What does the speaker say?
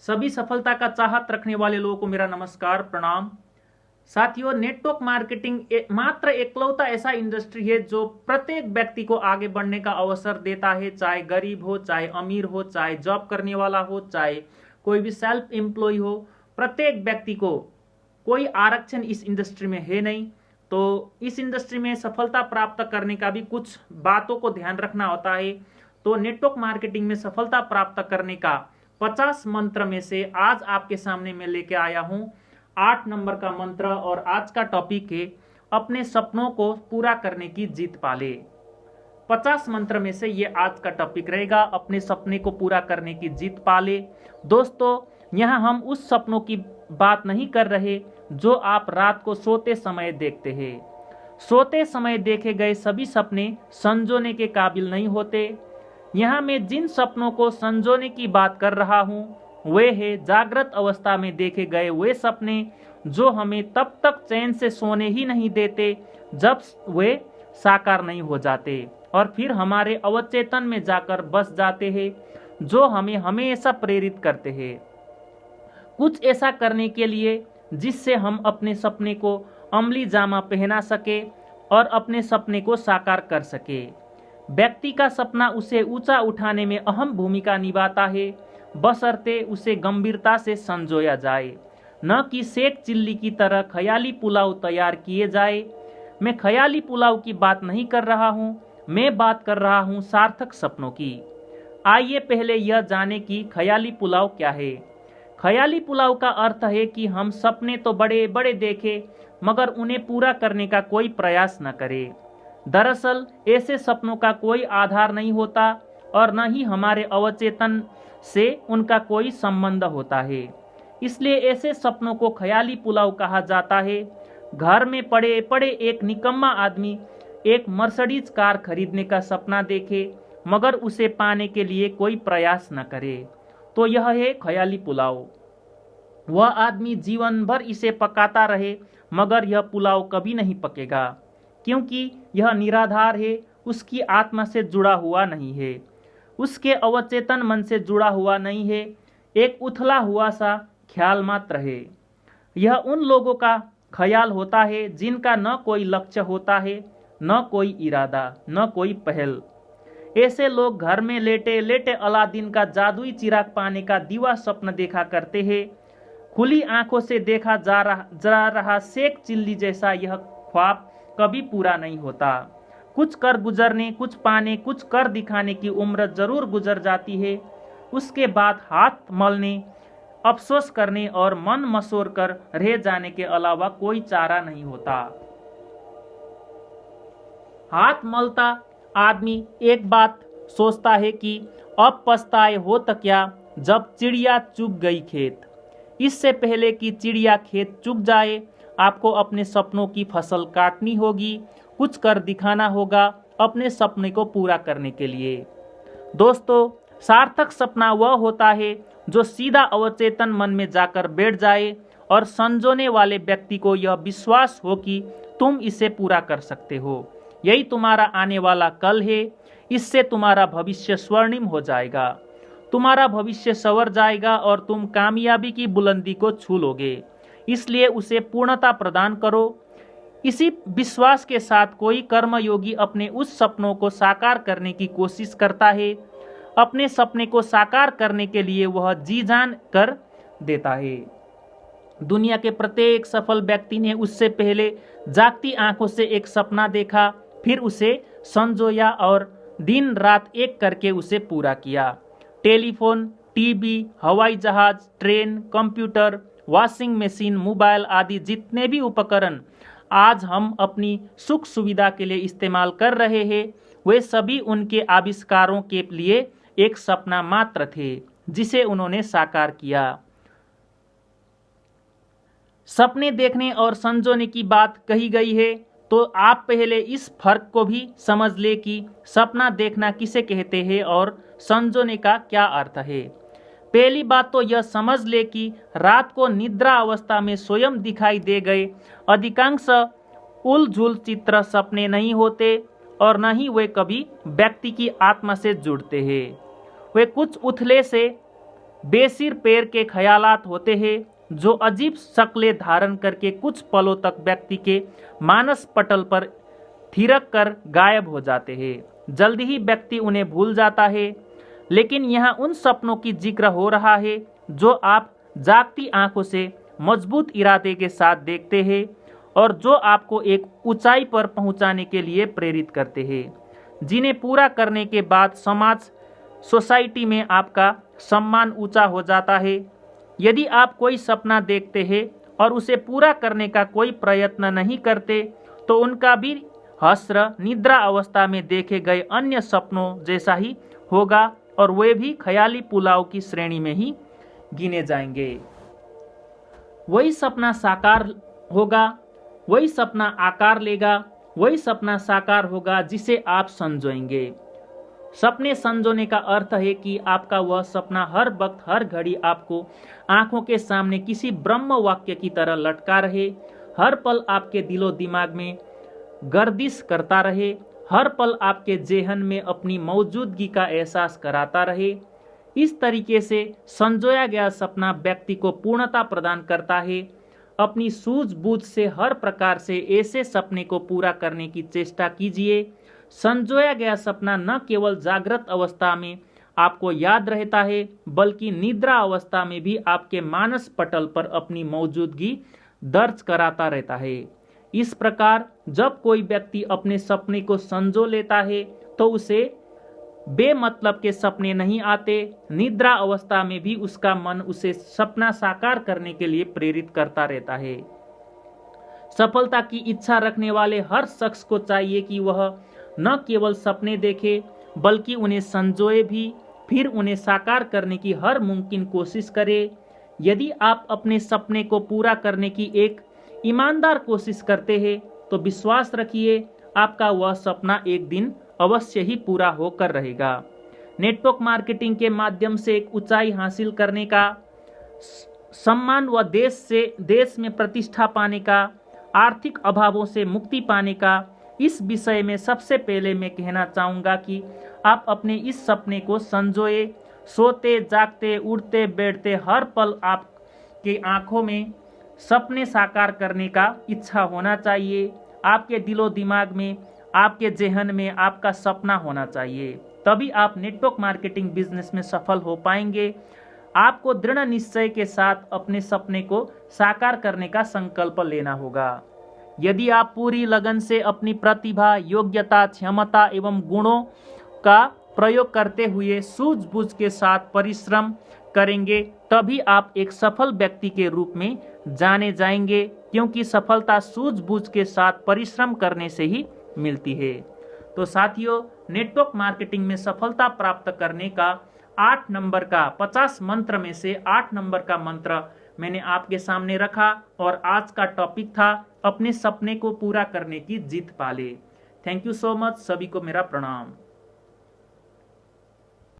सभी सफलता का चाहत रखने वाले लोगों को मेरा नमस्कार प्रणाम। साथियों, नेटवर्क मार्केटिंग मात्र एकलौता ऐसा इंडस्ट्री है जो प्रत्येक व्यक्ति को आगे बढ़ने का अवसर देता है, चाहे गरीब हो, चाहे अमीर हो, चाहे जॉब करने वाला हो, चाहे कोई भी सेल्फ एम्प्लॉय हो। प्रत्येक व्यक्ति को कोई आरक्षण इस इंडस्ट्री में है नहीं। तो इस इंडस्ट्री में सफलता प्राप्त करने का भी कुछ बातों को ध्यान रखना होता है। तो नेटवर्क मार्केटिंग में सफलता प्राप्त करने का 50 मंत्र में से आज आपके सामने मैं लेके आया हूं 8 नंबर का मंत्र। और आज का टॉपिक है अपने सपनों को पूरा करने की जीत पाले। 50 मंत्र में से ये आज का टॉपिक रहेगा, अपने सपने को पूरा करने की जीत पाले। दोस्तों, यहाँ हम उस सपनों की बात नहीं कर रहे जो आप रात को सोते समय देखते हैं। सोते समय देखे गए सभी सपने संजोने के काबिल नहीं होते। यहाँ मैं जिन सपनों को संजोने की बात कर रहा हूँ वे है जागृत अवस्था में देखे गए वे सपने जो हमें तब तक चैन से सोने ही नहीं देते जब वे साकार नहीं हो जाते और फिर हमारे अवचेतन में जाकर बस जाते हैं, जो हमें हमेशा प्रेरित करते हैं कुछ ऐसा करने के लिए जिससे हम अपने सपने को अमली जामा पहना सके और अपने सपने को साकार कर सके। व्यक्ति का सपना उसे ऊंचा उठाने में अहम भूमिका निभाता है, बशर्ते उसे गंभीरता से संजोया जाए, न कि सेक चिल्ली की तरह ख्याली पुलाव तैयार किए जाए। मैं ख्याली पुलाव की बात नहीं कर रहा हूँ, मैं बात कर रहा हूँ सार्थक सपनों की। आइए पहले यह जाने कि ख्याली पुलाव क्या है। ख्याली पुलाव का अर्थ है कि हम सपने तो बड़े बड़े देखें मगर उन्हें पूरा करने का कोई प्रयास न करें। दरअसल ऐसे सपनों का कोई आधार नहीं होता और न ही हमारे अवचेतन से उनका कोई संबंध होता है, इसलिए ऐसे सपनों को ख्याली पुलाव कहा जाता है। घर में पड़े पड़े एक निकम्मा आदमी एक मर्सिडीज कार खरीदने का सपना देखे मगर उसे पाने के लिए कोई प्रयास न करे, तो यह है ख्याली पुलाव। वह आदमी जीवन भर इसे पकाता रहे मगर यह पुलाव कभी नहीं पकेगा, क्योंकि यह निराधार है, उसकी आत्मा से जुड़ा हुआ नहीं है, उसके अवचेतन मन से जुड़ा हुआ नहीं है, एक उथला हुआ सा ख्याल मात्र है। यह उन लोगों का ख्याल होता है जिनका न कोई लक्ष्य होता है, न कोई इरादा, न कोई पहल। ऐसे लोग घर में लेटे लेटे अलादीन का जादुई चिराग पाने का दीवा स्वप्न देखा करते हैं। खुली आंखों से देखा जा रहा सेक चिल्ली जैसा यह ख्वाब कभी पूरा नहीं होता। कुछ कर गुजरने, कुछ पाने, कुछ कर दिखाने की उम्र जरूर गुजर जाती है। उसके बाद हाथ मलने, अफसोस करने और मन मसोर कर रह जाने के अलावा कोई चारा नहीं होता। हाथ मलता आदमी एक बात सोचता है कि अब पछताए हो तो क्या जब चिड़िया चुग गई खेत। इससे पहले कि चिड़िया खेत चुग जाए आपको अपने सपनों की फसल काटनी होगी, कुछ कर दिखाना होगा अपने सपने को पूरा करने के लिए। दोस्तों, सार्थक सपना वह होता है जो सीधा अवचेतन मन में जाकर बैठ जाए और संजोने वाले व्यक्ति को यह विश्वास हो कि तुम इसे पूरा कर सकते हो। यही तुम्हारा आने वाला कल है, इससे तुम्हारा भविष्य स्वर्णिम हो जाएगा, तुम्हारा भविष्य संवर जाएगा और तुम कामयाबी की बुलंदी को छू लोगे। इसलिए उसे पूर्णता प्रदान करो। इसी विश्वास के साथ कोई कर्मयोगी अपने उस सपनों को साकार करने की कोशिश करता है। अपने सपने को साकार करने के लिए वह जी जान कर देता है। दुनिया के प्रत्येक सफल व्यक्ति ने उससे पहले जागती आंखों से एक सपना देखा, फिर उसे संजोया और दिन रात एक करके उसे पूरा किया। टेलीफोन, टीवी, हवाई जहाज, train, computer, washing machine, mobile आदि जितने भी उपकरण आज हम अपनी सुख सुविधा के लिए इस्तेमाल कर रहे हैं वे सभी उनके आविष्कारों के लिए एक सपना मात्र थे जिसे उन्होंने साकार किया। सपने देखने और संजोने की बात कही गई है तो आप पहले इस फर्क को भी समझ ले कि सपना देखना किसे कहते हैं और संजोने का क्या अर्थ है। पहली बात तो यह समझ ले कि रात को निद्रा अवस्था में स्वयं दिखाई दे गए अधिकांश उलझुल चित्र सपने नहीं होते और न ही वे कभी व्यक्ति की आत्मा से जुड़ते हैं। वे कुछ उथले से बेसिर पैर के ख्यालात होते हैं जो अजीब शक्लें धारण करके कुछ पलों तक व्यक्ति के मानस पटल पर थिरक कर गायब हो जाते हैं। जल्दी ही व्यक्ति उन्हें भूल जाता है। लेकिन यहाँ उन सपनों की जिक्र हो रहा है जो आप जागती आंखों से मजबूत इरादे के साथ देखते हैं और जो आपको एक ऊंचाई पर पहुंचाने के लिए प्रेरित करते हैं, जिन्हें पूरा करने के बाद समाज सोसाइटी में आपका सम्मान ऊंचा हो जाता है। यदि आप कोई सपना देखते हैं और उसे पूरा करने का कोई प्रयत्न नहीं करते तो उनका भी हश्र निद्रा अवस्था में देखे गए अन्य सपनों जैसा ही होगा और वे भी ख्याली पुलाव की श्रेणी में ही गिने जाएंगे। वही सपना साकार होगा, वही सपना आकार लेगा, वही सपना साकार होगा जिसे आप संजोएंगे। सपने संजोने का अर्थ है कि आपका वह सपना हर वक्त हर घड़ी आपको आंखों के सामने किसी ब्रह्म वाक्य की तरह लटका रहे, हर पल आपके दिलो दिमाग में गर्दिश करता रहे, हर पल आपके जेहन में अपनी मौजूदगी का एहसास कराता रहे। इस तरीके से संजोया गया सपना व्यक्ति को पूर्णता प्रदान करता है। अपनी सूझबूझ से हर प्रकार से ऐसे सपने को पूरा करने की चेष्टा कीजिए। संजोया गया सपना न केवल जागृत अवस्था में आपको याद रहता है बल्कि निद्रा अवस्था में भी आपके मानस पटल पर अपनी मौजूदगी दर्ज कराता रहता है। इस प्रकार जब कोई व्यक्ति अपने सपने को संजो लेता है तो उसे बेमतलब के सपने नहीं आते। निद्रा अवस्था में भी उसका मन उसे सपना साकार करने के लिए प्रेरित करता रहता है। सफलता की इच्छा रखने वाले हर शख्स को चाहिए कि वह न केवल सपने देखे बल्कि उन्हें संजोए भी, फिर उन्हें साकार करने की हर मुमकिन कोशिश करे। यदि आप अपने सपने को पूरा करने की एक ईमानदार कोशिश करते हैं तो विश्वास रखिए आपका वह सपना एक दिन अवश्य ही पूरा होकर रहेगा। नेटवर्क मार्केटिंग के माध्यम से एक ऊंचाई हासिल करने का, सम्मान व देश में प्रतिष्ठा पाने का, आर्थिक अभावों से मुक्ति पाने का, इस विषय में सबसे पहले मैं कहना चाहूँगा कि आप अपने इस सपने को संजोए। सोते जागते उठते बैठते हर पल आपके आंखों में सपने साकार करने का इच्छा होना चाहिए। आपके दिलो दिमाग में, आपके जेहन में आपका सपना होना चाहिए, तभी आप नेटवर्क मार्केटिंग बिजनेस में सफल हो पाएंगे। आपको दृढ़ निश्चय के साथ अपने सपने को साकार करने का संकल्प लेना होगा। यदि आप पूरी लगन से अपनी प्रतिभा, योग्यता, क्षमता एवं गुणों का प्रयोग करते हुए सूझबूझ के साथ परिश्रम करेंगे तभी आप एक सफल व्यक्ति के रूप में जाने जाएंगे, क्योंकि सफलता सूझबूझ के साथ परिश्रम करने से ही मिलती है। तो साथियों, नेटवर्क मार्केटिंग में सफलता प्राप्त करने का 8 नंबर का 50 मंत्र में से 8 नंबर का मंत्र मैंने आपके सामने रखा और आज का टॉपिक था अपने सपने को पूरा करने की जिद पाले। थैंक यू सो मच, सभी को मेरा प्रणाम।